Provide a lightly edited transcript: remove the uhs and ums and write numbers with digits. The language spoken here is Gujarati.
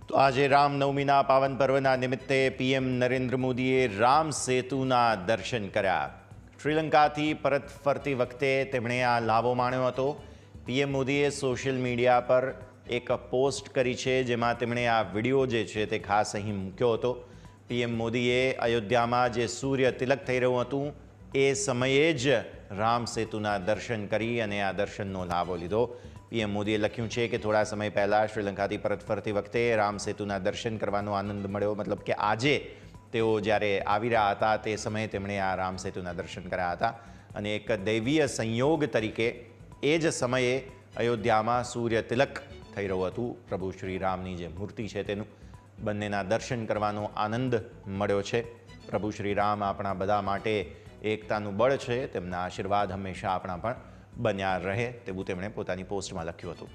તો આજે રામનવમીના પાવન પર્વના નિમિત્તે પીએમ નરેન્દ્ર મોદીએ રામ સેતુના દર્શન કર્યા. શ્રીલંકાથી પરત ફરતી વખતે તેમણે આ લાવો માણ્યો હતો. પીએમ મોદીએ સોશિયલ મીડિયા પર એક પોસ્ટ કરી છે, જેમાં તેમણે આ વિડીયો જે છે તે ખાસ અહીં મૂક્યો હતો. પીએમ મોદીએ અયોધ્યામાં જે સૂર્ય તિલક થઈ રહ્યું હતું એ સમયે જ રામ સેતુના દર્શન કરી અને આ દર્શનનો લાભો લીધો. પીએમ મોદીએ લખ્યું છે કે થોડા સમય પહેલાં શ્રીલંકાથી પરત ફરતી વખતે રામ સેતુના દર્શન કરવાનો આનંદ મળ્યો. મતલબ કે આજે તેઓ જ્યારે આવી રહ્યા હતા તે સમયે તેમણે આ રામ સેતુના દર્શન કર્યા હતા અને એક દૈવીય સંયોગ તરીકે એ જ સમયે અયોધ્યામાં સૂર્ય તિલક થઈ રહ્યું હતું. પ્રભુ શ્રી રામની જે મૂર્તિ છે તેનું બંનેના દર્શન કરવાનો આનંદ મળ્યો છે. પ્રભુ શ્રી રામ આપણા બધા માટે એકતાનું બળ છે. તેમના આશીર્વાદ હંમેશા આપણા પણ બન્યા રહે તેવું તેમણે પોતાની પોસ્ટમાં લખ્યું હતું.